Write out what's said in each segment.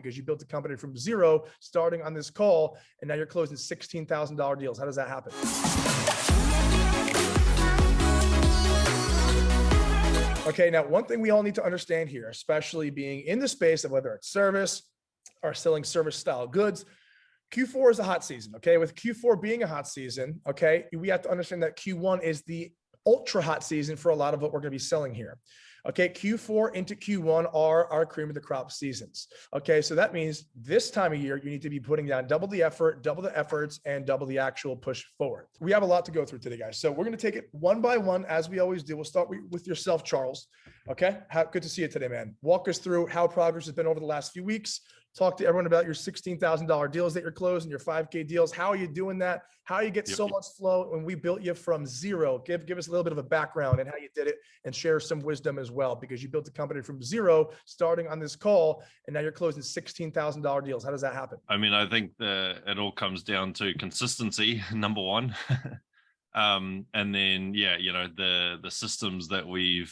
because you built a company from zero starting on this call, and now you're closing $16,000 deals. How does that happen? Okay, now one thing we all need to understand here, especially being in the space of whether it's service or selling service style goods, Q4 is a hot season, okay? With Q4 being a hot season, okay, we have to understand that Q1 is the ultra hot season for a lot of what we're gonna be selling here. Okay, Q4 into Q1 are our cream of the crop seasons. Okay, so that means this time of year, you need to be putting down double the effort, double the efforts, and double the actual push forward. We have a lot to go through today, guys. So we're gonna take it one by one as we always do. We'll start with yourself, Charles. Okay, good to see you today, man. Walk us through how progress has been over the last few weeks. Talk to everyone about your $16,000 deals that you're closing, your 5K deals. How are you doing that? How you get so much flow when we built you from zero? Give us a little bit of a background and how you did it, and share some wisdom as well, because you built a company from zero starting on this call, and now you're closing $16,000 deals. How does that happen? I mean, I think it all comes down to consistency, number one. And then, yeah, you know, the systems that we've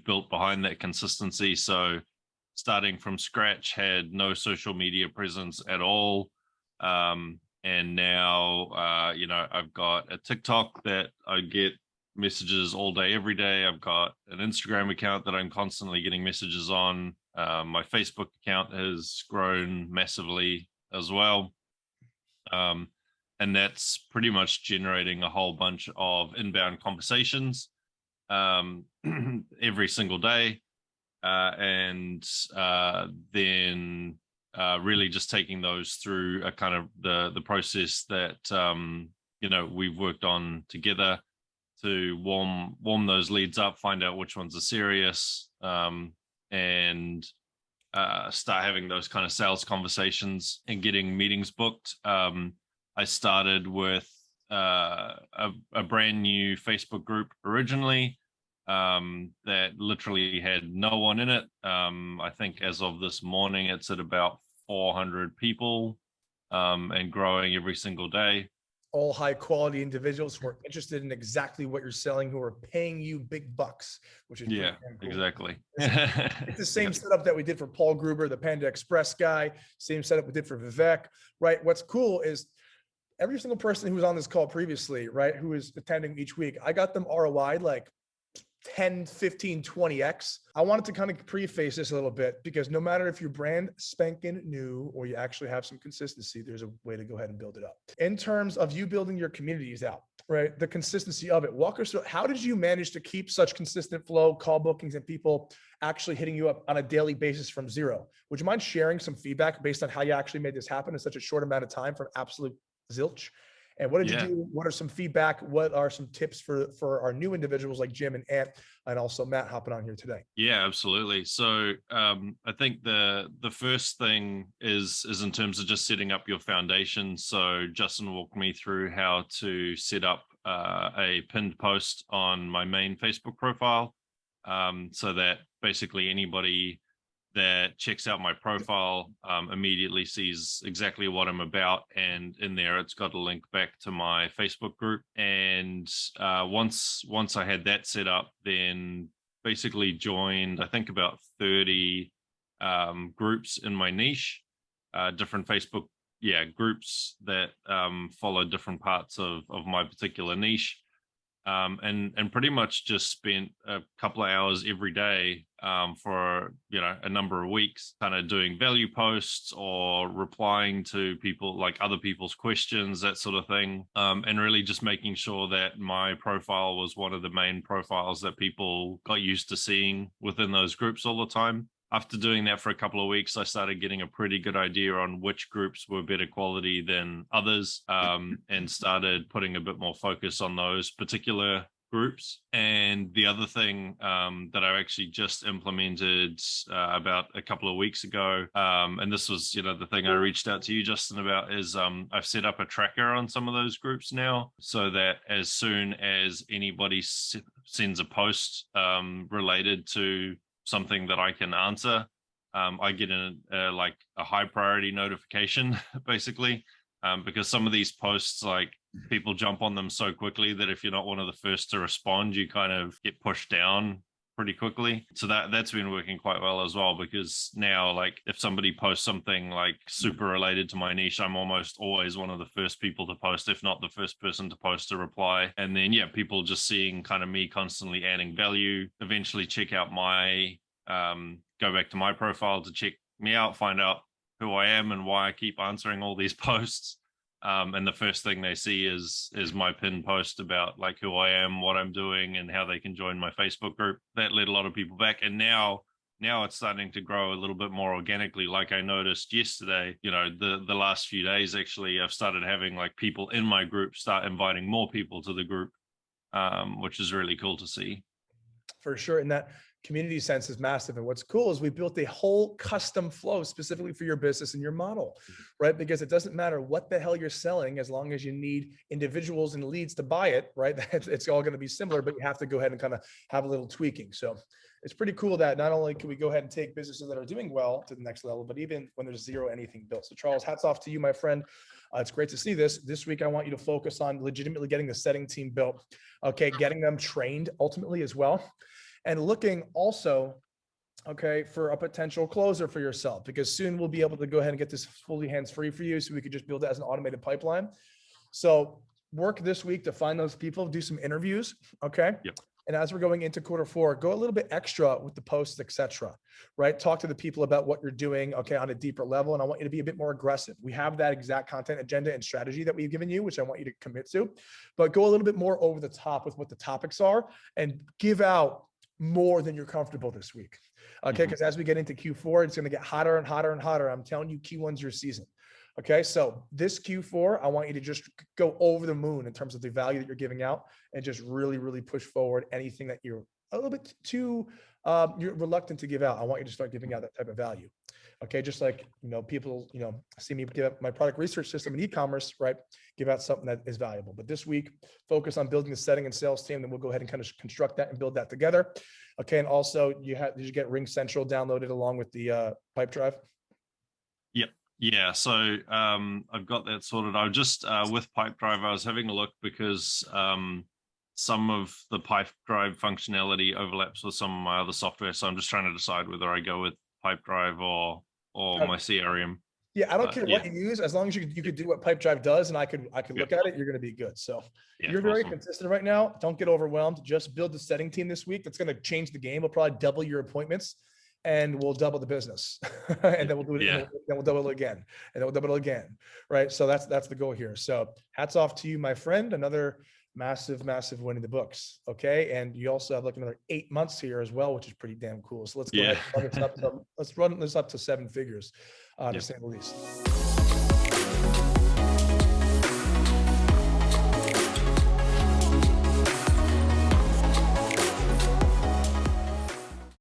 built behind that consistency. So starting from scratch, had no social media presence at all. And now, you know, I've got a TikTok that I get messages all day, every day. I've got an Instagram account that I'm constantly getting messages on. My Facebook account has grown massively as well. And that's pretty much generating a whole bunch of inbound conversations every single day. And then really just taking those through a kind of the process that you know, we've worked on together to warm those leads up, find out which ones are serious, and start having those kind of sales conversations and getting meetings booked. I started with a brand new Facebook group originally, that literally had no one in it. I think as of this morning, it's at about 400 people, and growing every single day. All high quality individuals who are interested in exactly what you're selling, who are paying you big bucks, which is cool. Exactly. It's the same setup that we did for Paul Gruber, the Panda Express guy. Same setup we did for Vivek, right? What's cool is every single person who was on this call previously, right, who is attending each week, I got them ROI like 10, 15, 20x. I wanted to kind of preface this a little bit, because no matter if you're brand spanking new or you actually have some consistency, there's a way to go ahead and build it up. In terms of you building your communities out, right, the consistency of it, walk us through, how did you manage to keep such consistent flow, call bookings, and people actually hitting you up on a daily basis from zero? Would you mind sharing some feedback based on how you actually made this happen in such a short amount of time from absolute zilch? And what did you do? What are some feedback? What are some tips for our new individuals like Jim and Ant, and also Matt hopping on here today? Yeah, absolutely. So I think the first thing is in terms of just setting up your foundation. So Justin walked me through how to set up a pinned post on my main Facebook profile, so that basically anybody that checks out my profile immediately sees exactly what I'm about, and in there it's got a link back to my Facebook group. And once I had that set up, then basically joined, I think, about 30 groups in my niche, different Facebook groups that follow different parts of my particular niche. And pretty much just spent a couple of hours every day for, you know, a number of weeks, kind of doing value posts or replying to people, like other people's questions, that sort of thing, and really just making sure that my profile was one of the main profiles that people got used to seeing within those groups all the time. After doing that for a couple of weeks, I started getting a pretty good idea on which groups were better quality than others, and started putting a bit more focus on those particular groups. And the other thing that I actually just implemented about a couple of weeks ago, and this was, you know, the thing I reached out to you, Justin, about, is I've set up a tracker on some of those groups now, so that as soon as anybody sends a post related to something that I can answer, I get like a high priority notification, basically, because some of these posts, like, people jump on them so quickly that if you're not one of the first to respond, you kind of get pushed down pretty quickly. So that's been working quite well as well, because now, like, if somebody posts something like super related to my niche, I'm almost always one of the first people to post, if not the first person to post a reply. And then, yeah, people just seeing kind of me constantly adding value, eventually check out my, go back to my profile to check me out, find out who I am and why I keep answering all these posts. And the first thing they see is my pinned post about like who I am, what I'm doing, and how they can join my Facebook group. That led a lot of people back. And now it's starting to grow a little bit more organically. Like I noticed yesterday, you know, the last few days, actually, I've started having like people in my group start inviting more people to the group, which is really cool to see. For sure. And that community sense is massive. And what's cool is we built a whole custom flow specifically for your business and your model, right? Because it doesn't matter what the hell you're selling, as long as you need individuals and leads to buy it, right? It's all going to be similar, but you have to go ahead and kind of have a little tweaking. So it's pretty cool that not only can we go ahead and take businesses that are doing well to the next level, but even when there's zero anything built. So Charles, hats off to you, my friend. It's great to see this. This week, I want you to focus on legitimately getting the setting team built. Okay, getting them trained ultimately as well. And looking also, okay, for a potential closer for yourself, because soon we'll be able to go ahead and get this fully hands-free for you, so we could just build it as an automated pipeline. So work this week to find those people, do some interviews, okay? Yep. And as we're going into Q4, go a little bit extra with the posts, etc. Right? Talk to the people about what you're doing, okay, on a deeper level. And I want you to be a bit more aggressive. We have that exact content agenda and strategy that we've given you, which I want you to commit to, but go a little bit more over the top with what the topics are and give out more than you're comfortable this week. Okay. Because as we get into Q4, it's going to get hotter and hotter and hotter. I'm telling you, Q1's your season. Okay. So this Q4, I want you to just go over the moon in terms of the value that you're giving out, and just really, really push forward anything that you're a little bit too, you're reluctant to give out. I want you to start giving out that type of value. Okay. Just like, you know, people, you know, see me give up my product research system in e-commerce, right? Give out something that is valuable. But this week, focus on building the setting and sales team. Then we'll go ahead and kind of construct that and build that together. Okay. And also did you get Ring Central downloaded along with the pipe drive? Yep. Yeah. So I've got that sorted. I was just with pipe drive, I was having a look because some of the pipe drive functionality overlaps with some of my other software. So I'm just trying to decide whether I go with pipe drive or my CRM. Yeah, I don't care what you use, as long as you could do what pipe drive does, and I could look at it, you're going to be good. So you're very consistent right now. Don't get overwhelmed. Just build the setting team this week. That's going to change the game. We'll probably double your appointments, and we'll double the business. And then we'll do it. Then we'll double it again, and then we'll double it again. Right. So that's the goal here. So hats off to you, my friend. Another massive win in the books. Okay. And you also have like another 8 months here as well, which is pretty damn cool. So let's go ahead and run this up to 7 figures, to say the least.